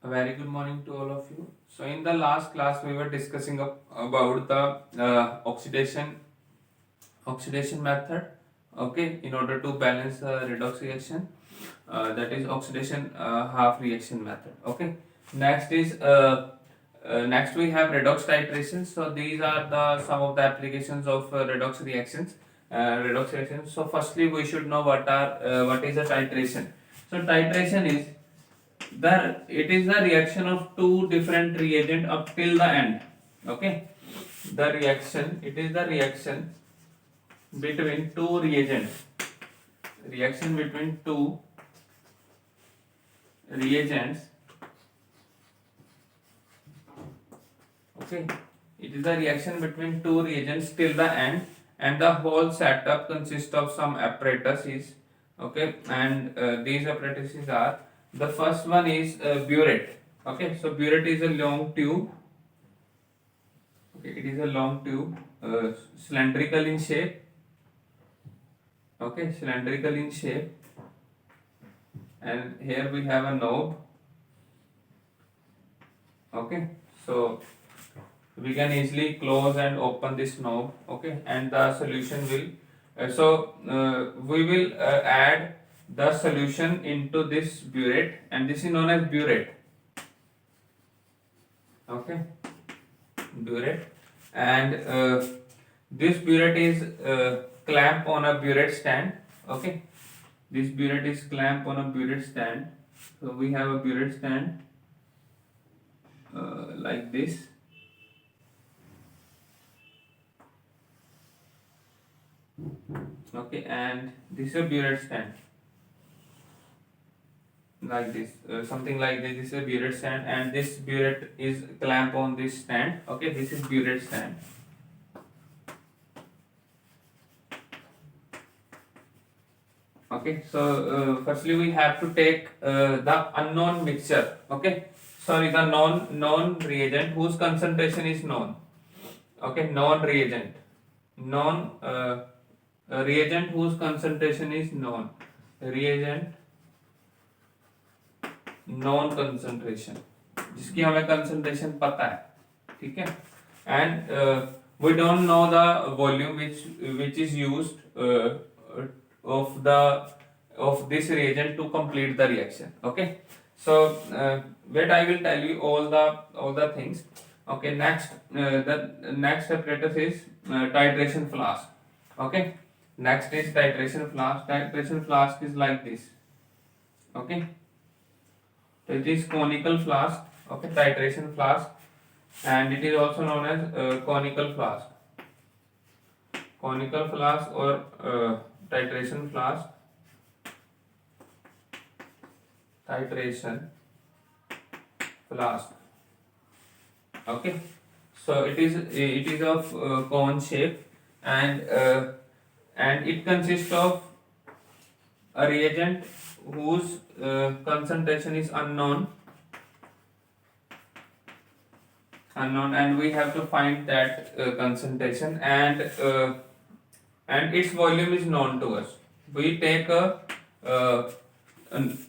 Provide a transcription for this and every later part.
A very good morning to all of you. So in the last class we were discussing about the oxidation method. Okay, in order to balance the redox reaction, that is oxidation half reaction method. Okay. Next we have redox titration. So these are the some of the applications of redox reactions. So firstly we should know what is a titration. So titration is the reaction of two different reagent up till the end. Okay, it is the reaction between two reagents. Reaction between two reagents. Okay, it is the reaction between two reagents till the end, and the whole setup consists of some apparatuses. Okay, and these apparatuses are, the first one is burette. Okay, so burette is a long tube. Okay, it is a long tube, cylindrical in shape. Okay, cylindrical in shape, and here we have a knob. Okay, so we can easily close and open this knob. Okay, and the solution will we will add the solution into this burette, and this is known as burette. Okay, burette, and this burette is clamp on a burette stand. Okay, this burette is clamp on a burette stand. So we have a burette stand like this. Okay, and this is a burette stand like this, something like this. This is a burette stand, and this burette is clamp on this stand. Okay, this is burette stand. Okay, so firstly we have to take the unknown mixture. Okay, sorry, the known reagent whose concentration is known. Okay, known reagent, known reagent whose concentration is known. Reagent known concentration, जिसकी हमें concentration पता है, ठीक है, and we don't know the volume which is used of this reagent to complete the reaction. Okay, so wait, I will tell you all the things. Okay, the next apparatus is titration flask. Okay, next is titration flask. Titration flask is like this. Okay, so it is conical flask. Okay, titration flask, and it is also known as conical flask. Conical flask or titration flask. Titration flask. Okay, so it is of cone shape, and it consists of a reagent whose concentration is unknown, and we have to find that concentration, and its volume is known to us. We take uh, a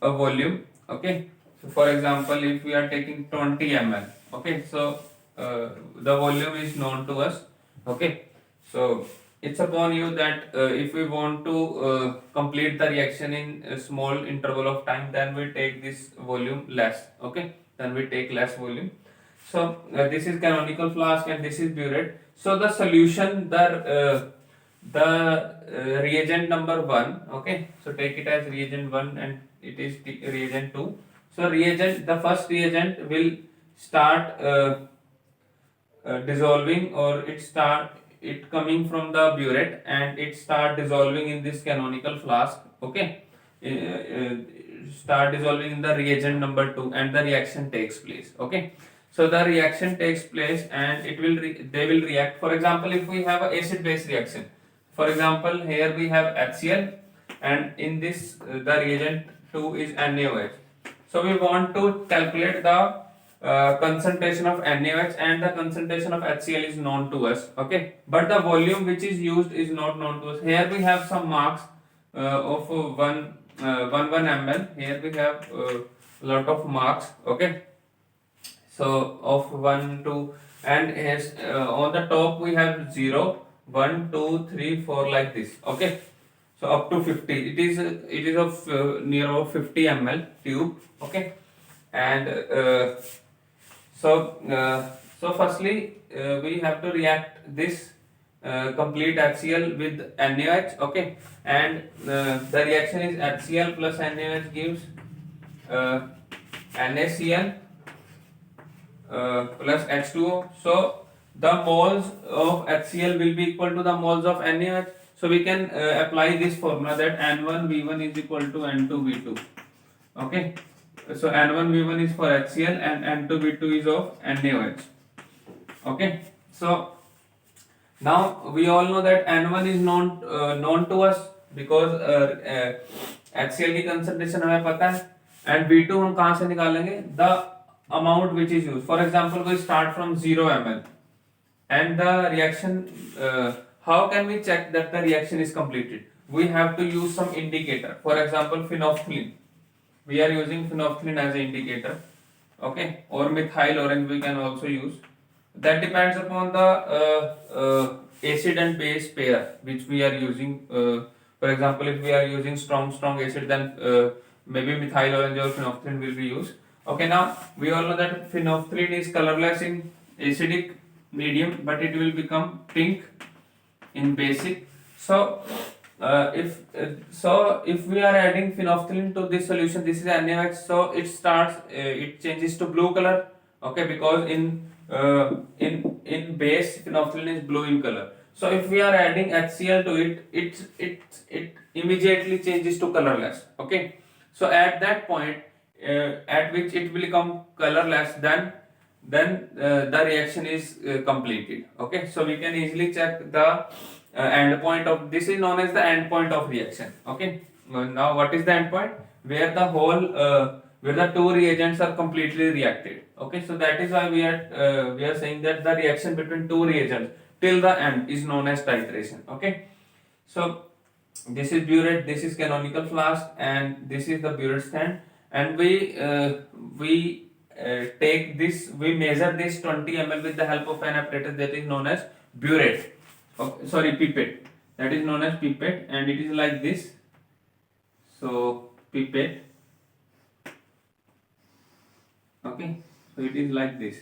volume. Okay, so for example, if we are taking 20 ml. Okay, so the volume is known to us. Okay, so it's upon you that if we want to complete the reaction in a small interval of time, then we take this volume less. Okay, then we take less volume. So this is canonical flask, and this is burette. So the solution, the reagent number 1. Okay, so take it as reagent 1, and it is reagent 2. So the first reagent will start dissolving, or it coming from the burette, and it start dissolving in this canonical flask. Okay, start dissolving in the reagent number 2, and the reaction takes place. Okay, so the reaction takes place, and they will react. For example, if we have an acid base reaction, for example, here we have HCl, and in this the reagent 2 is NaOH. So we want to calculate the concentration of NaOH, and the concentration of HCl is known to us. Okay, but the volume which is used is not known to us. Here we have some marks of 1 ml. Here we have a lot of marks. Okay, So of 1 2, and has on the top we have 0 1 2 3 4 like this. Okay, so up to 50, it is of near about 50 ml tube. Okay, and so firstly we have to react this complete HCl with NaOH. Okay, and the reaction is HCl plus NaOH gives uh, NaCl plus H2O. So the moles of HCl will be equal to the moles of NaOH. So we can apply this formula that N1V1 is equal to N2V2. Okay, so N1V1 is for HCl and N2V2 is of NaOH. Okay, so now we all know that N1 is known to us because HCl की concentration हमें पता है, and V2 हम कहाँ से निकालेंगे? The amount which is used. For example, we start from 0 ml, and the reaction. How can we check that the reaction is completed? We have to use some indicator. For example, phenolphthalein. We are using phenolphthalein as an indicator. Okay, or methyl orange we can also use. That depends upon the acid and base pair which we are using. For example, if we are using strong acid, then maybe methyl orange or phenolphthalein will be used. Okay, now we all know that phenolphthalein is colorless in acidic medium, but it will become pink in basic. So if we are adding phenolphthalein to this solution, this is NaOH, so it changes to blue color. Okay, because in base phenolphthalein is blue in color. So if we are adding HCl to it immediately changes to colorless. Okay, so at that point at which it will become colorless, then the reaction is completed. Okay, so we can easily check the end point of this is known as the end point of reaction. Okay, now what is the end point? Where the where the two reagents are completely reacted. Okay, so that is why we are saying that the reaction between two reagents till the end is known as titration. Okay, so this is burette, this is canonical flask, and this is the burette stand, and we take this, we measure this 20 ml with the help of an apparatus that is known as burette. Okay, sorry, pipette. That is known as pipette, and it is like this. So pipette. Okay, so it is like this.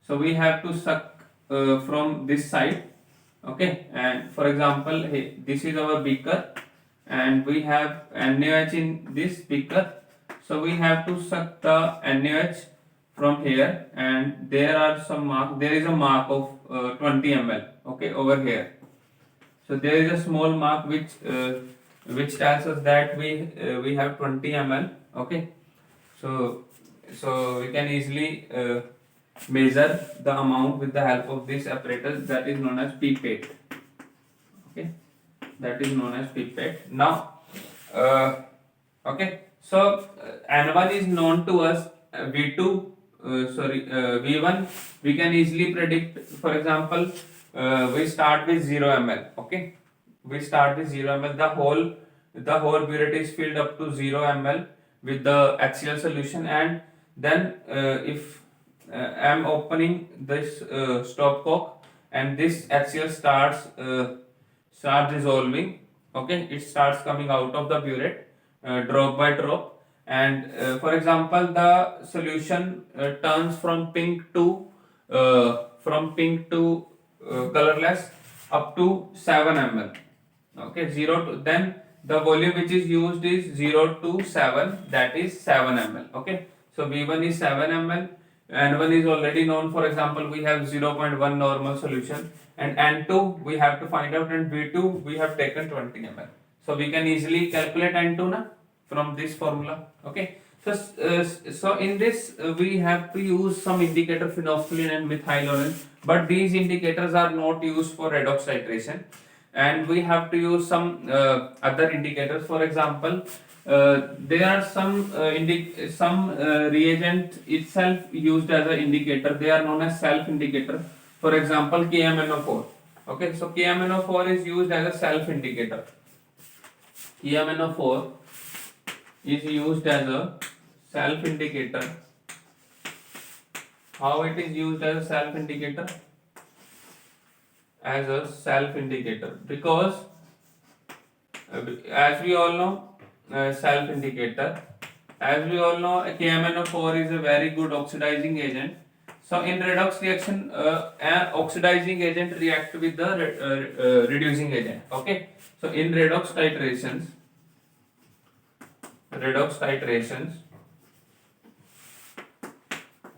So we have to suck from this side. Okay, and for example, hey, this is our beaker, and we have NaOH in this beaker. So we have to suck the NaOH from here, and there are some mark. There is a mark of 20 ml. Okay, over here. So there is a small mark which tells us that we have 20 ml. Okay, so we can easily measure the amount with the help of this apparatus that is known as pipette. Okay, that is known as pipette. Now, okay, so N1 is known to us. V2, V1, we can easily predict. For example, we start with 0 ml. Okay, we start with 0 ml. The whole burette is filled up to 0 ml with the HCl solution, and then if I am opening this stopcock and this HCl starts dissolving. Okay, it starts coming out of the burette drop by drop, and for example, the solution turns from pink to colorless up to 7 ml. Okay, 0 to, then the volume which is used is 0 to 7, that is 7 ml. Okay, so V1 is 7 ml, N1 is already known. For example, we have 0.1 normal solution, and N2 we have to find out, and V2 we have taken 20 ml. So we can easily calculate N2 na from this formula. Okay, so in this we have to use some indicator, phenolphthalein and methyl orange, but these indicators are not used for redox titration, and we have to use some other indicators. For example, there are some reagent itself used as an indicator. They are known as self indicator. For example, KMNO4. Okay, so KMNO4 is used as a self indicator. KMNO4 is used as a self indicator how it is used as a self indicator? As a self indicator, because as we all know, self indicator, as we all know, KMnO4 is a very good oxidizing agent. So in redox reaction, an oxidizing agent react with the reducing agent. Okay, so in redox titrations,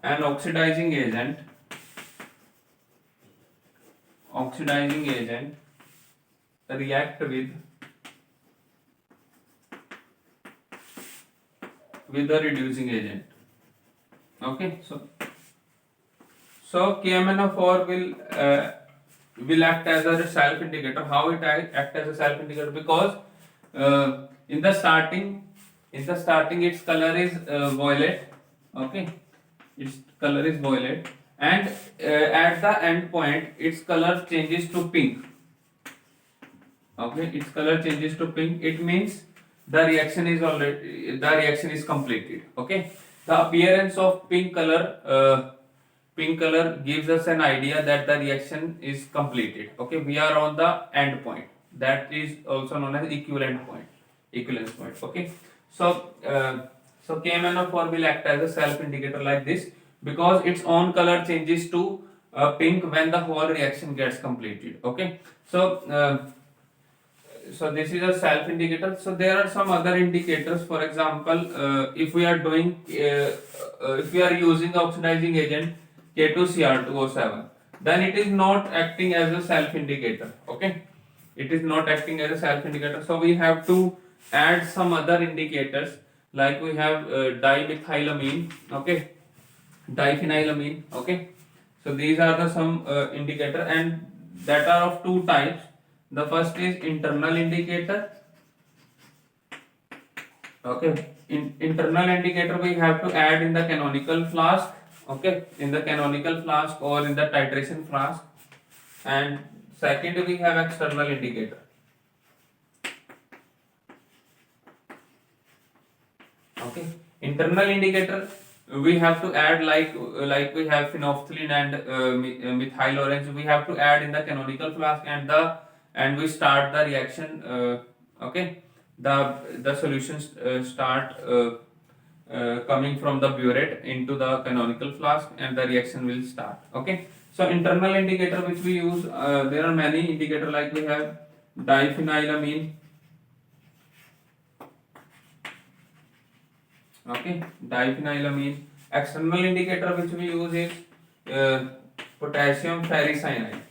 an oxidizing agent react with the reducing agent. Okay, so KMnO4 will act as a self indicator. How it act as a self indicator? Because in the starting its color is violet. Okay, its color is violet, and at the end point its color changes to pink. Okay, its color changes to pink. It means the reaction is completed. Okay, the appearance of pink color gives us an idea that the reaction is completed. Okay, we are on the end point, that is also known as equivalence point. Okay, so KMnO4 will act as a self indicator like this, because its own color changes to pink when the whole reaction gets completed. Okay, so this is a self indicator. So there are some other indicators. For example, if we are using oxidizing agent K2Cr2O7, then it is not acting as a self indicator. Okay, it is not acting as a self indicator. So we have to add some other indicators, like we have dimethylamine. Okay, diphenylamine. Okay, so these are the some indicator, and that are of two types. The first is internal indicator. Okay, internal indicator we have to add in the canonical flask. Okay, in the canonical flask or in the titration flask. And second, we have external indicator. Okay, internal indicator we have to add like we have phenolphthalein and methyl orange. We have to add in the canonical flask, and we start the reaction. Okay, the solutions start coming from the burette into the canonical flask, and the reaction will start. Okay, so internal indicator which we use, there are many indicator, like we have diphenylamine. Okay, diphenylamine. External indicator which we use is potassium ferricyanide.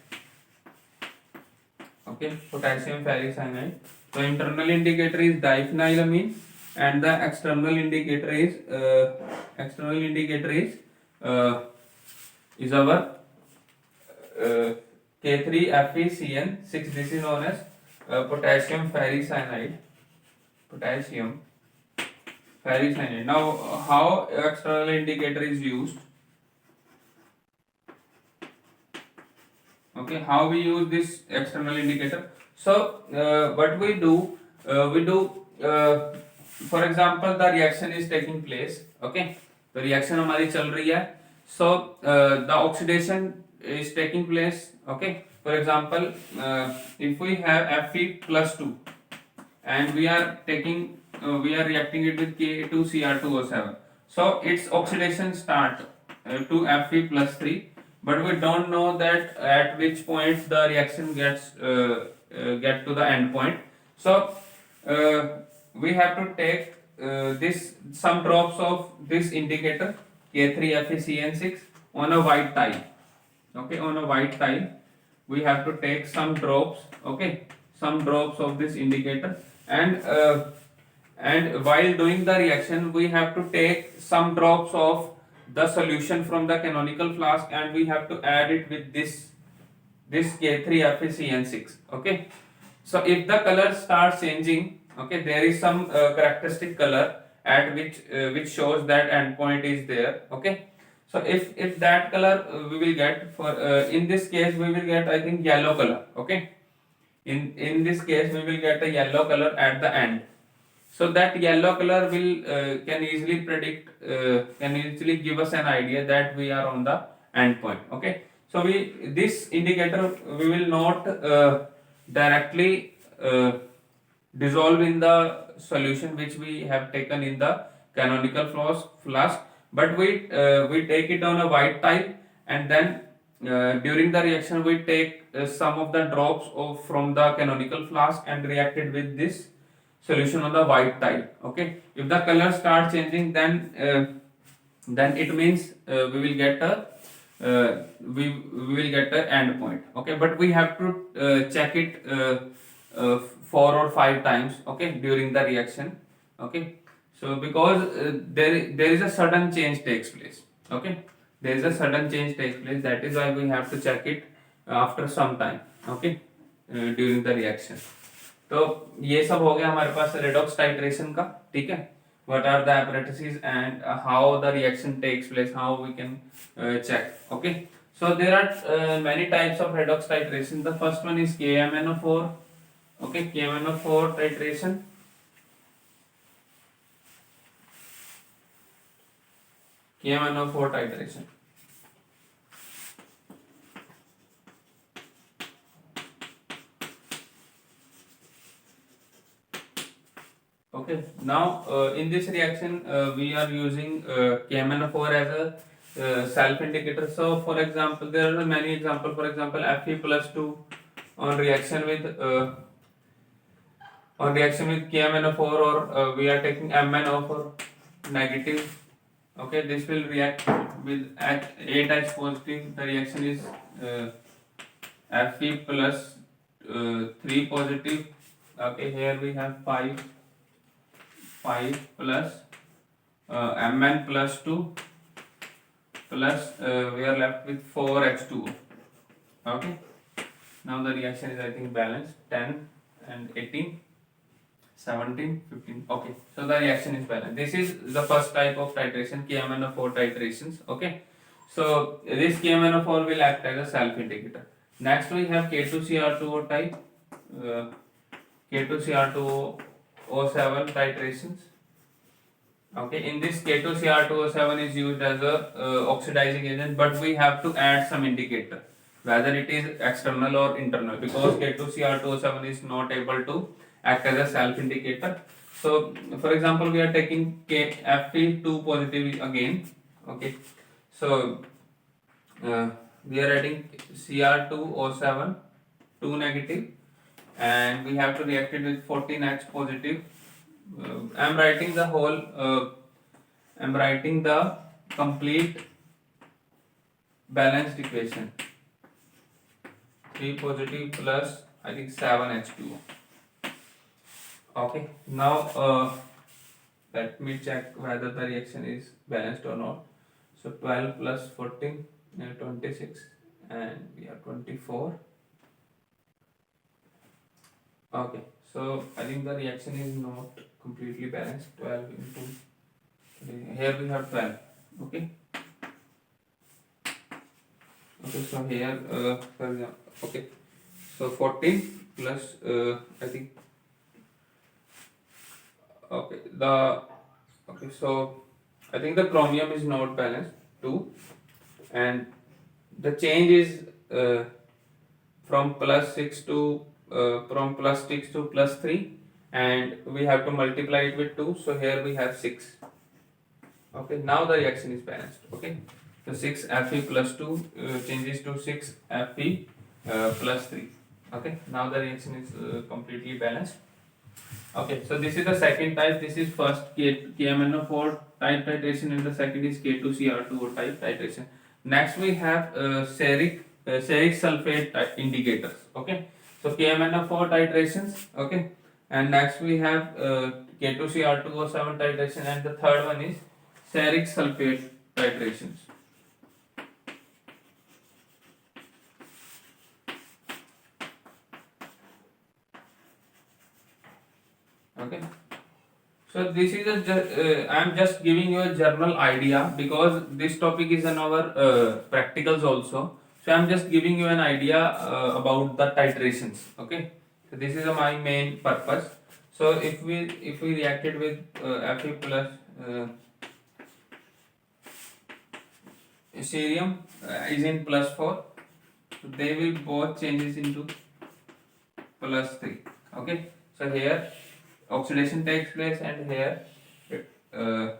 Okay, potassium ferricyanide. So internal indicator is diphenylamine, and the external indicator is our K3FeCN6. This is known as potassium ferricyanide. Now, how external indicator is used? Okay, how we use this external indicator? So what we do, for example, the reaction is taking place. Okay, the reaction हमारी चल रही है. So the oxidation is taking place. Okay, for example, if we have Fe plus 2 and we are reacting it with K2Cr2O7, so its oxidation start to Fe plus 3, but we don't know that at which point the reaction get to the end point. So we have to take some drops of this indicator K3FeCN6 on a white tile. Okay, on a white tile we have to take some drops. Okay, some drops of this indicator, and while doing the reaction we have to take some drops of the solution from the canonical flask, and we have to add it with this K3FeCN6. Okay, so if the color starts changing, okay, there is some characteristic color at which shows that endpoint is there. Okay, so if that color we will get, for in this case we will get, I think, yellow color. Okay, in this case we will get a yellow color at the end. So that yellow color will can easily predict, can easily give us an idea that we are on the end point. Okay, so this indicator we will not directly dissolve in the solution which we have taken in the canonical flask, but we take it on a white tile, and then during the reaction we take some of the drops of from the canonical flask and react it with this solution on the white tile. Okay, if the color start changing, then it means we will get a we will get a end point. Okay, but we have to check it 4 or 5 times, okay, during the reaction. Okay, so because there is a sudden change takes place. Okay, there is a sudden change takes place, that is why we have to check it after some time. Okay, during the reaction. तो ये सब हो गया हमारे पास redox titration का. ठीक है, what are the apparatuses and how the reaction takes place, how we can check. Okay, so there are many types of redox titration. The first one is KMnO4. Okay, KMnO4 titration. KMnO4 titration. Okay, now in this reaction we are using KMnO4 as a self indicator. So for example, there are many examples. For example, Fe+2 on reaction with KMnO4, or we are taking MnO4 negative. Okay, this will react with at A dash positive. The reaction is Fe plus 3 positive. Okay, here we have 5 plus Mn plus 2 plus we are left with 4H2O. Okay, now the reaction is I think balanced, 10 and 18, 17, 15. Okay, so the reaction is balanced. This is the first type of titration, KMnO4 titrations. Okay, so this KMnO4 will act as a self indicator. Next we have K2Cr2O type, K2Cr2O7 titrations. Okay, in this K2Cr2O7 is used as a oxidizing agent, but we have to add some indicator, whether it is external or internal, because K2Cr2O7 is not able to act as a self indicator. So for example, we are taking Fe2 positive again. Okay, so we are adding Cr2O7 2 negative, and we have to react it with 14H positive. I am writing the whole I am writing the complete balanced equation. 3 positive plus I think 7H2O. Okay, now let me check whether the reaction is balanced or not. So 12 plus 14 26, and we have 24. Okay, so I think the reaction is not completely balanced. 12 into, here we have 12. Okay, okay, so here for example, okay, so 14 plus I think, okay, okay, so I think the chromium is not balanced 2, and the change is from plus 6 to from plus 6 to plus 3, and we have to multiply it with 2, so here we have 6. Okay, now the reaction is balanced. Okay, so 6 Fe plus 2 changes to 6 Fe plus 3. Okay, now the reaction is completely balanced. Okay, so this is the second type. This is first KMnO4 type titration, and the second is K2Cr2O type titration. Next we have steric sulfate indicators. Okay, so KMnO4 titrations. Okay, and next we have K2Cr2O7 titration, and the third one is steric sulfate titrations. Okay, so this is I am just giving you a general idea, because this topic is in our practicals also. So I am just giving you an idea about the titrations. Okay, so this is my main purpose. So if we reacted with Fe plus cerium is in +4, so they will both changes into +3. Okay, so here oxidation takes place, and here uh,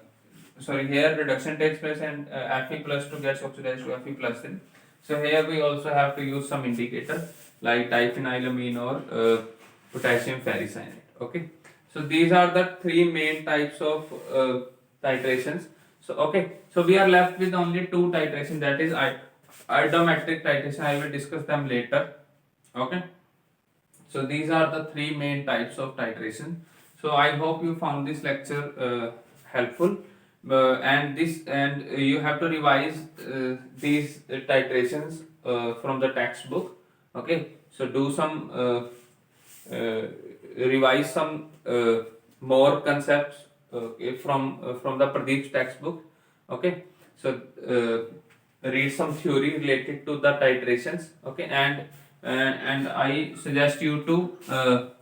here reduction takes place, and Fe+2 gets oxidized to Fe+3. So here we also have to use some indicator like diphenylamine or potassium ferricyanide. Okay, so these are the three main types of titrations. So okay, so we are left with only two titration, that is iodometric titration. I will discuss them later. Okay, so these are the three main types of titration. So I hope you found this lecture helpful, and you have to revise these titrations from the textbook. Okay, so do some revise some more concepts from the Pradeep's textbook. Okay, so read some theory related to the titrations. Okay, and I suggest you to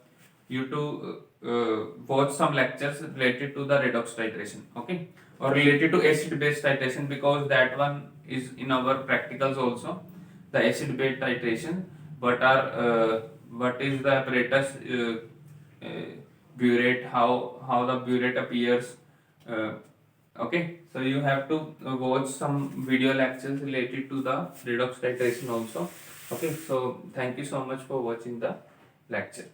watch some lectures related to the redox titration. Okay, or related to acid base titration, because that one is in our practicals also, the acid base titration. What is the apparatus, burette, how the burette appears. uh, okay, so you have to watch some video lectures related to the redox titration also. Okay, so thank you so much for watching the lecture.